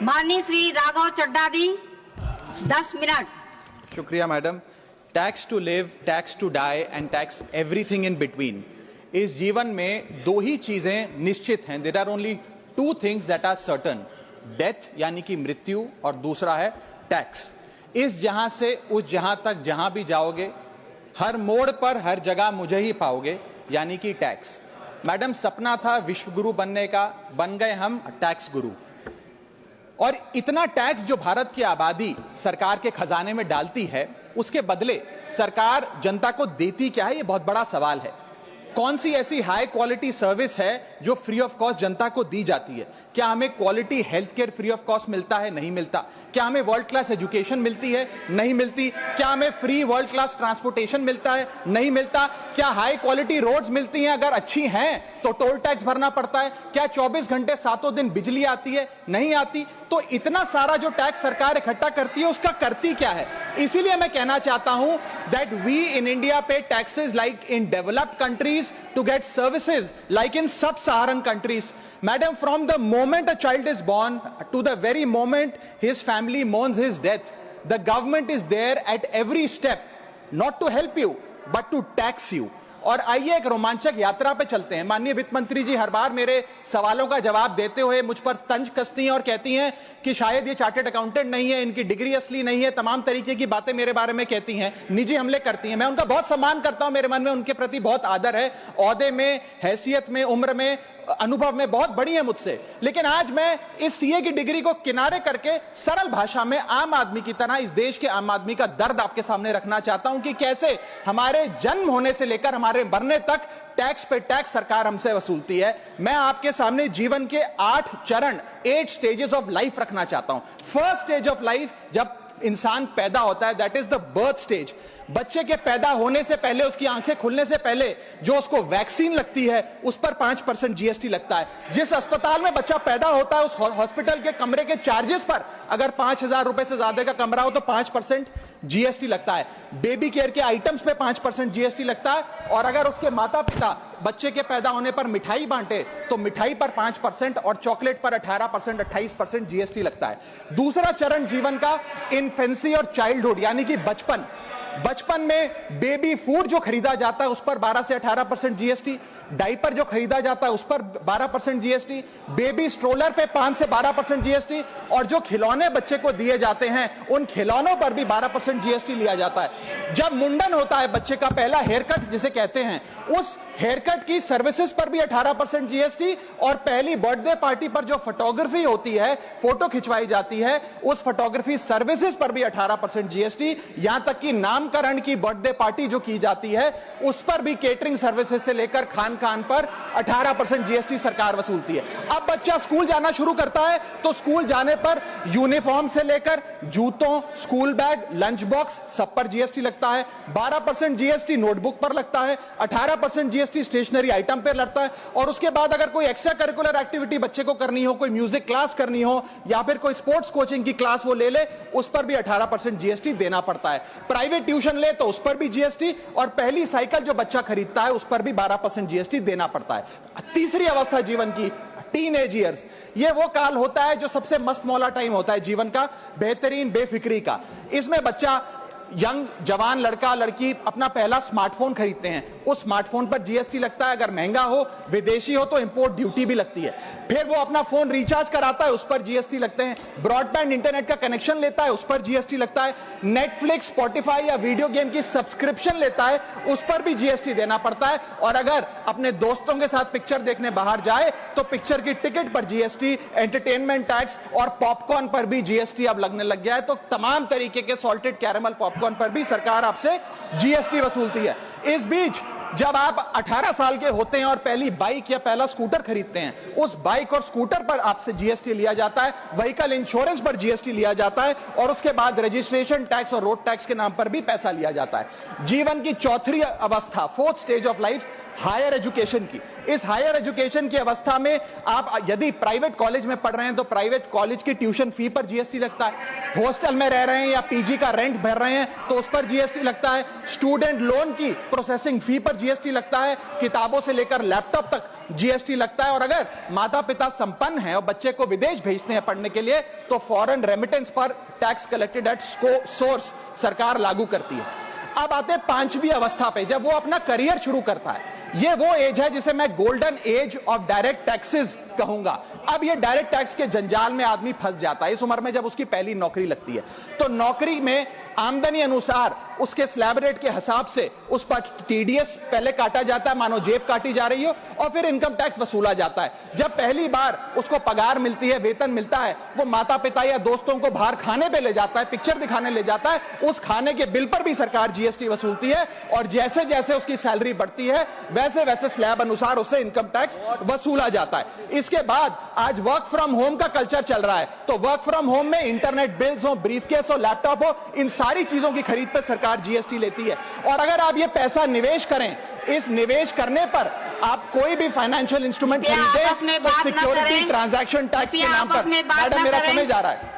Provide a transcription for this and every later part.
माननीय श्री राघव चड्ढा जी 10 मिनट। शुक्रिया madam. Tax to live, tax to die and tax everything in between. इस जीवन में दो ही चीजें निश्चित हैं। There are only two things that are certain, death यानी कि मृत्यु, और दूसरा है टैक्स। इस जहां से उस जहां तक जहां भी जाओगे, हर मोड़ पर हर जगह मुझे ही पाओगे, यानी कि टैक्स। मैडम, सपना था विश्व गुरु बनने का, बन गए हम टैक्स गुरु। और इतना टैक्स जो भारत की आबादी सरकार के खजाने में डालती है, उसके बदले सरकार जनता को देती क्या है, ये बहुत बड़ा सवाल है। कौन सी ऐसी हाई क्वालिटी सर्विस है जो फ्री ऑफ कॉस्ट जनता को दी जाती है? क्या हमें quality health care free of cost मिलता है? नहीं मिलता। क्या हमें वर्ल्ड क्लास एजुकेशन मिलती है? नहीं मिलती। क्या हमें फ्री वर्ल्ड क्लास ट्रांसपोर्टेशन मिलता है? नहीं मिलता। क्या हाई क्वालिटी रोड्स मिलती हैं? अगर अच्छी हैं तो टोल टैक्स भरना पड़ता है। क्या 24 घंटे 7 दिन बिजली आती है? नहीं आती। तो इतना सारा जो टैक्स सरकार इकट्ठा करती है, उसका करती क्या है? इसीलिए मैं कहना चाहता हूं दैट वी इन इंडिया पे taxes like in developed countries to get services like in sub-Saharan countries. Madam, from the moment a child is born to the very moment his family mourns his death, the government is there at every step, not to help you, but to tax you. और आइए एक रोमांचक यात्रा पे चलते हैं। माननीय वित्त मंत्री जी हर बार मेरे सवालों का जवाब देते हुए मुझ पर तंज कसती हैं और कहती हैं कि शायद ये चार्टर्ड अकाउंटेंट नहीं है, इनकी डिग्री असली नहीं है, तमाम तरीके की बातें मेरे बारे में कहती हैं, निजी हमले करती हैं। मैं उनका बहुत सम्मान करता हूं, मेरे मन में उनके प्रति बहुत आदर है। ओहदे में, हैसियत में, उम्र में, अनुभव में बहुत बड़ी है मुझसे। लेकिन आज मैं इस सीए की डिग्री को किनारे करके सरल भाषा में आम आदमी की तरह इस देश के आम आदमी का दर्द आपके सामने रखना चाहता हूं कि कैसे हमारे जन्म होने से लेकर हमारे मरने तक टैक्स पे टैक्स सरकार हमसे वसूलती है। मैं आपके सामने जीवन के 8 चरण, 8 स्टेजेस ऑफ लाइफ रखना चाहता हूं। फर्स्ट स्टेज ऑफ लाइफ, जब इंसान पैदा होता है, that is the birth stage. बच्चे के पैदा होने से पहले, उसकी आंखें खुलने से पहले जो उसको वैक्सीन लगती है, उस पर 5% जीएसटी लगता है। जिस अस्पताल में बच्चा पैदा होता है, उस हॉस्पिटल के कमरे के चार्जेस पर अगर 5,000 रुपए से ज्यादा का कमरा हो तो 5% जीएसटी लगता है। बेबी केयर के आइटम्स पे 5% जीएसटी लगता है। और अगर उसके माता पिता बच्चे के पैदा होने पर मिठाई बांटे तो मिठाई पर 5% और चॉकलेट पर 18%, 28% जीएसटी लगता है। दूसरा चरण जीवन का इन्फेंसी और चाइल्डहुड यानी कि बचपन। बचपन में बेबी फूड जो खरीदा जाता है उस पर 12 से 18% जीएसटी, डाइपर जो खरीदा जाता है उस पर 12% जीएसटी, बेबी स्ट्रोलर पे 5 से 12% जीएसटी, और जो खिलौने बच्चे को दिए जाते हैं उन खिलौनों पर भी 12% जीएसटी लिया जाता है। जब मुंडन होता है बच्चे का, पहला हेयर कट जिसे कहते हैं, उस हेयर कट की सर्विसेज पर भी 18% जीएसटी, और पहली बर्थडे पार्टी पर जो फोटोग्राफी होती है, फोटो खिंचवाई जाती है, उस फोटोग्राफी सर्विसेज पर भी 18% जीएसटी। यहां तक कि नामकरण की बर्थडे पार्टी जो की जाती है उस पर भी केटरिंग सर्विसेज से लेकर खान पर 18% जीएसटी सरकार वसूलती है। अब बच्चा स्कूल जाना शुरू करता है तो स्कूल जाने पर यूनिफॉर्म से लेकर जूतों, स्कूल बैग, लंच बॉक्स, सब पर जीएसटी लगता है। 12% जीएसटी नोटबुक पर लगता है, 18% जीएसटी स्टेशनरी आइटम पर लगता है। और उसके बाद अगर कोई एक्स्ट्रा करिकुलर एक्टिविटी बच्चे को करनी हो, कोई म्यूजिक क्लास करनी हो या फिर कोई स्पोर्ट्स कोचिंग की क्लास वो ले ले, उस पर भी 18% जीएसटी देना पड़ता है। प्राइवेट ट्यूशन ले तो उस पर भी जीएसटी, और पहली साइकिल जो बच्चा खरीदता है उस पर भी 12% जीएसटी देना पड़ता है। तीसरी अवस्था जीवन की, टीनेज ईयर्स, ये वो काल होता है जो सबसे मस्त मौला टाइम होता है जीवन का, बेहतरीन बेफिक्री का। इसमें बच्चा, यंग जवान लड़का लड़की अपना पहला स्मार्टफोन खरीदते हैं। उस स्मार्टफोन पर जीएसटी लगता है, अगर महंगा हो, विदेशी हो तो इंपोर्ट ड्यूटी भी लगती है। फिर वो अपना फोन रिचार्ज कराता है, उस पर जीएसटी लगते हैं। ब्रॉडबैंड इंटरनेट का कनेक्शन लेता है, उस पर जीएसटी लगता है। नेटफ्लिक्स, स्पॉटिफाई या वीडियो गेम की सब्सक्रिप्शन लेता है, उस पर भी जीएसटी देना पड़ता है। और अगर अपने दोस्तों के साथ पिक्चर देखने बाहर जाए तो पिक्चर की टिकट पर जीएसटी, एंटरटेनमेंट टैक्स और पॉपकॉर्न पर भी जीएसटी अब लगने लग गया है। तो तमाम तरीके के सॉल्टेड कैरेमल पॉपकॉर्न पर भी सरकार आपसे जीएसटी वसूलती है। इस बीच जब आप 18 साल के होते हैं और पहली बाइक या पहला स्कूटर खरीदते हैं, उस बाइक और स्कूटर पर आपसे जीएसटी लिया जाता है, व्हीकल इंश्योरेंस पर जीएसटी लिया जाता है, और उसके बाद रजिस्ट्रेशन टैक्स और रोड टैक्स के नाम पर भी पैसा लिया जाता है। जीवन की चौथी अवस्था, fourth stage of life, higher education की। इस हायर एजुकेशन की अवस्था में आप यदि प्राइवेट कॉलेज में पढ़ रहे हैं तो प्राइवेट कॉलेज की ट्यूशन फी पर जीएसटी लगता है। हॉस्टल में रह रहे हैं या पीजी का रेंट भर रहे हैं तो उस पर जीएसटी लगता है। स्टूडेंट लोन की प्रोसेसिंग फी पर जीएसटी लगता है, किताबों से लेकर लैपटॉप तक जीएसटी लगता है। और अगर माता पिता संपन्न हैं और बच्चे को विदेश भेजते हैं पढ़ने के लिए तो फॉरेन रेमिटेंस पर टैक्स कलेक्टेड एट सोर्स सरकार लागू करती है। अब आते हैं पांचवी अवस्था पे, जब वो अपना करियर शुरू करता है। ये वो एज है जिसे मैं golden age of direct taxes कहूंगा। अब ये डायरेक्ट टैक्स के जंजाल में आदमी फंस जाता है इस उम्र में, जब उसकी पहली नौकरी लगती है। तो नौकरी में आमदनी अनुसार उसके स्लैब रेट के हिसाब से उस पर टीडीएस पहले काटा जाता है, मानो जेब काटी जा रही हो, और फिर इनकम टैक्स वसूला जाता है। जब पहली बार उसको पगार मिलती है, वेतन मिलता है, वो माता पिता या दोस्तों को बाहर खाने पे ले जाता है, पिक्चर दिखाने ले जाता है, उस खाने के बिल पर भी सरकार जीएसटी वसूलती है। और जैसे जैसे उसकी सैलरी बढ़ती है वैसे वैसे स्लैब अनुसार उससे इनकम टैक्स वसूला जाता है। इसके बाद आज वर्क फ्रॉम होम का कल्चर चल रहा है, तो वर्क फ्रॉम होम में इंटरनेट बिल्स हो, ब्रीफकेस हो, लैपटॉप हो, इन सारी चीजों की खरीद पर सरकार जीएसटी लेती है। और अगर आप ये पैसा निवेश करें, इस निवेश करने पर आप कोई भी फाइनेंशियल इंस्ट्रूमेंट खरीदें तो सिक्योरिटी ट्रांजैक्शन टैक्स के नाम पर, मैडम मेरा समय जा रहा है,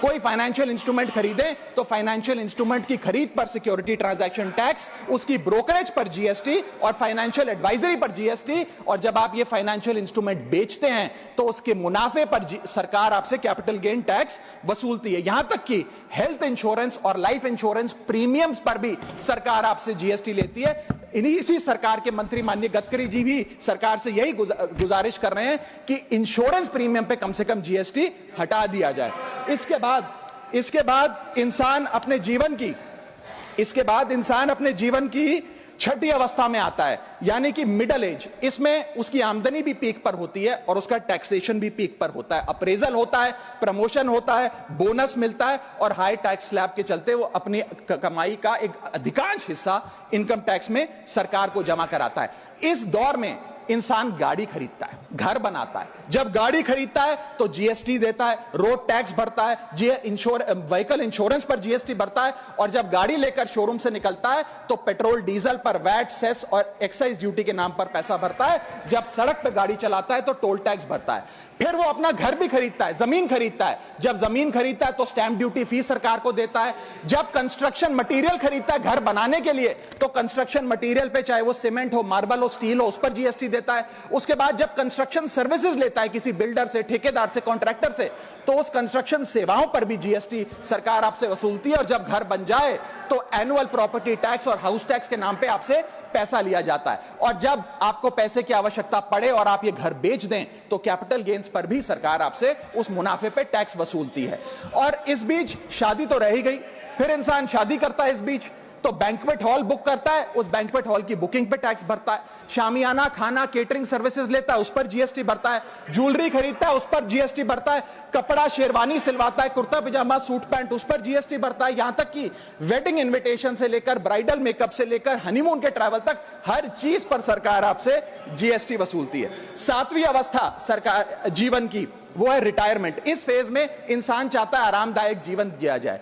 कोई फाइनेंशियल इंस्ट्रूमेंट खरीदे तो फाइनेंशियल इंस्ट्रूमेंट की खरीद पर सिक्योरिटी ट्रांजैक्शन टैक्स, उसकी ब्रोकरेज पर जीएसटी और फाइनेंशियल एडवाइजरी पर जीएसटी। और जब आप ये फाइनेंशियल इंस्ट्रूमेंट बेचते हैं तो उसके मुनाफे पर सरकार आपसे कैपिटल गेन टैक्स वसूलती है। यहां तक कि हेल्थ इंश्योरेंस और लाइफ इंश्योरेंस प्रीमियम्स पर भी सरकार आपसे जीएसटी लेती है। इसी सरकार के मंत्री माननीय गडकरी जी भी सरकार से यही गुजारिश कर रहे हैं कि इंश्योरेंस प्रीमियम पे कम से कम जीएसटी हटा दिया जाए। इसके बाद इंसान अपने जीवन की छठी अवस्था में आता है, यानी कि मिडिल एज। इसमें उसकी आमदनी भी पीक पर होती है और उसका टैक्सेशन भी पीक पर होता है, अप्रेजल होता है, प्रमोशन होता है, बोनस मिलता है और हाई टैक्स स्लैब के चलते वो अपनी कमाई का एक अधिकांश हिस्सा इनकम टैक्स में सरकार को जमा कराता है। इस दौर में इंसान गाड़ी खरीदता है, घर बनाता है। जब गाड़ी खरीदता है तो जीएसटी देता है, रोड टैक्स भरता है, व्हीकल इंश्योरेंस पर जीएसटी भरता है। और जब गाड़ी लेकर शोरूम से निकलता है तो पेट्रोल डीजल पर वैट, सेस और एक्साइज ड्यूटी के नाम पर पैसा भरता है। जब सड़क पर गाड़ी चलाता है तो टोल टैक्स भरता है। फिर वो अपना घर भी खरीदता है, जमीन खरीदता है। जब जमीन खरीदता है तो स्टैंप ड्यूटी फीस सरकार को देता है। जब कंस्ट्रक्शन मटेरियल खरीदता है घर बनाने के लिए तो कंस्ट्रक्शन मटेरियल पे, चाहे वो सीमेंट हो, मार्बल हो, स्टील हो, उस पर जीएसटी देता है। उसके बाद जब कंस्ट्रक्शन सर्विसेज लेता है किसी बिल्डर से, ठेकेदार से, कॉन्ट्रैक्टर से, तो उस कंस्ट्रक्शन सेवाओं पर भी जीएसटी सरकार आपसे वसूलती है। और जब घर बन जाए तो एनुअल प्रॉपर्टी टैक्स और हाउस टैक्स के नाम पे आपसे पैसा लिया जाता है। और जब आपको पैसे की आवश्यकता पड़े और आप ये घर बेच दें तो कैपिटल गेन्स पर भी सरकार आपसे उस मुनाफे पे टैक्स वसूलती है। और इस बीच शादी तो रह ही गई, फिर इंसान शादी करता है, इस बीच तो बैंक्वेट हॉल बुक करता है, उस बैंक्वेट हॉल की बुकिंग पे टैक्स भरता है। शामियाना, खाना, केटरिंग सर्विसेज लेता है, उस पर जीएसटी भरता है। ज्वेलरी खरीदता है, उस पर जीएसटी भरता है। कपड़ा, शेरवानी सिलवाता है, कुर्ता पजामा, सूट पैंट, उस पर जीएसटी भरता है। यहां तक कि वेडिंग इन्विटेशन से लेकर, ब्राइडल मेकअप से लेकर, हनीमून के ट्रैवल तक हर चीज पर सरकार आपसे जीएसटी वसूलती है। सातवीं अवस्था सरकार जीवन की वो है रिटायरमेंट। इस फेज में इंसान चाहता है आरामदायक जीवन जिया जाए,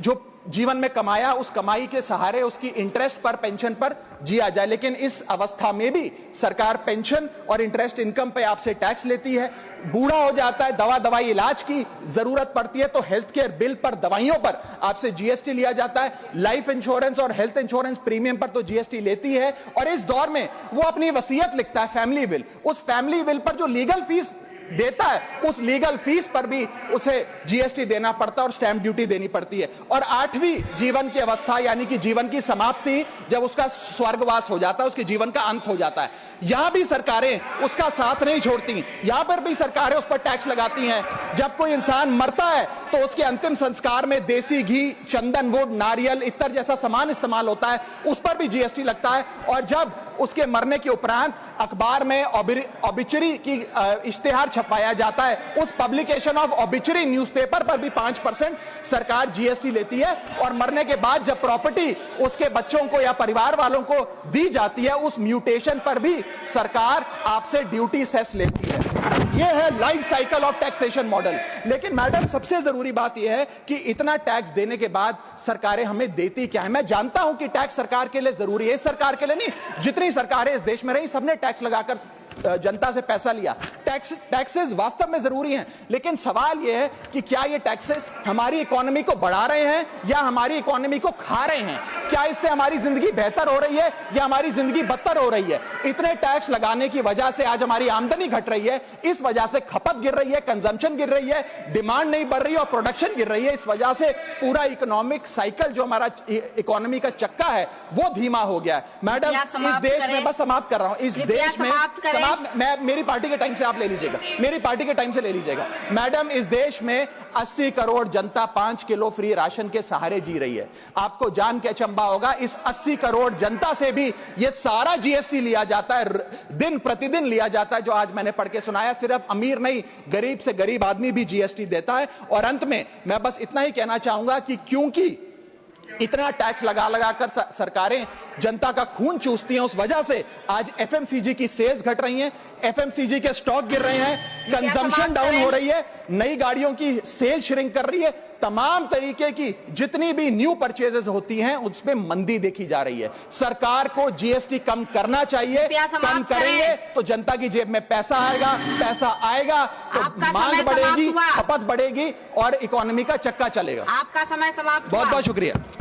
जो जीवन में कमाया उस कमाई के सहारे उसकी इंटरेस्ट पर, पेंशन पर जिया जाए। लेकिन इस अवस्था में भी सरकार पेंशन और इंटरेस्ट इनकम पे आपसे टैक्स लेती है। बूढ़ा हो जाता है, दवाई इलाज की जरूरत पड़ती है तो हेल्थ केयर बिल पर, दवाइयों पर आपसे जीएसटी लिया जाता है। लाइफ इंश्योरेंस और हेल्थ इंश्योरेंस प्रीमियम पर तो जीएसटी लेती है। और इस दौर में वो अपनी वसीयत लिखता है, फैमिली विल। उस फैमिली विल पर जो लीगल फीस देता है उस लीगल फीस पर भी उसे जीएसटी देना पड़ता है और स्टैंप ड्यूटी देनी पड़ती है। और आठवीं जीवन की अवस्था, यानी कि जीवन की समाप्ति, जब उसका स्वर्गवास हो जाता है, उसके जीवन का अंत हो जाता है, यहां भी सरकारें उसका साथ नहीं छोड़ती। यहां पर भी सरकारें उस पर टैक्स लगाती हैं। जब कोई इंसान मरता है तो उसके अंतिम संस्कार में देसी घी, चंदन वुड, नारियल, इत्तर जैसा सामान इस्तेमाल होता है, उस पर भी जीएसटी लगता है। और जब उसके मरने के उपरांत अखबार में ऑबिचरी की इश्तेहार छपाया जाता है, उस पब्लिकेशन ऑफ ऑबिचरी न्यूज़पेपर पर भी 5% सरकार जीएसटी लेती है। और मरने के बाद जब प्रॉपर्टी उसके बच्चों को या परिवार वालों को दी जाती है, उस म्यूटेशन पर भी सरकार आपसे ड्यूटी सेस लेती है। यह है life cycle of taxation model. लेकिन मैडम, सबसे जरूरी बात यह है कि इतना टैक्स देने के बाद सरकारें हमें देती क्या है। मैं जानता हूं कि टैक्स सरकार के लिए जरूरी है, सरकार के लिए नहीं, जितनी सरकारें इस देश में रही सबने टैक्स लगाकर जनता से पैसा लिया। टैक्सेस वास्तव में जरूरी हैं, लेकिन सवाल यह है कि क्या ये टैक्सेस हमारी इकोनॉमी को बढ़ा रहे हैं या हमारी इकोनॉमी को खा रहे हैं? क्या इससे हमारी जिंदगी बेहतर हो रही है या हमारी जिंदगी बदतर हो रही है? इतने टैक्स लगाने की वजह से आज हमारी आमदनी घट रही है, इस वजह से खपत गिर रही है, कंजम्पशन गिर रही है, डिमांड नहीं बढ़ रही है और प्रोडक्शन गिर रही है। इस वजह से पूरा इकोनॉमिक साइकिल जो हमारा इकोनॉमी का चक्का है वो धीमा हो गया है। मैडम, इस देश में, बस समाप्त कर रहा हूं, इस देश में मैं मेरी पार्टी के टाइम से आप ले लीजिएगा, मेरी पार्टी के टाइम से ले लीजिएगा। मैडम, इस देश में 80 करोड़ जनता 5 किलो फ्री राशन के सहारे जी रही है। आपको जान के अचंभा होगा, इस 80 करोड़ जनता से भी ये सारा जीएसटी लिया जाता है, दिन प्रतिदिन लिया जाता है, जो आज मैंने पढ़ के सुनाया। सिर्फ अमीर नहीं, गरीब से गरीब आदमी भी जीएसटी देता है। और अंत में मैं बस इतना ही कहना चाहूंगा कि क्योंकि इतना टैक्स लगा लगा कर सरकारें जनता का खून चूसती हैं, उस वजह से आज एफएमसीजी की सेल्स घट रही हैं, एफएमसीजी के स्टॉक गिर रहे हैं, कंजम्पशन डाउन हो रही है, नई गाड़ियों की सेल श्रिंक कर रही है, तमाम तरीके की जितनी भी न्यू परचेजेस होती हैं उसमें मंदी देखी जा रही है। सरकार को जीएसटी कम करना चाहिए, कम करेंगे तो जनता की जेब में पैसा आएगा, पैसा आएगा तो मांग बढ़ेगी, खपत बढ़ेगी और इकोनॉमी का चक्का चलेगा। आपका समय समाप्त। बहुत बहुत शुक्रिया।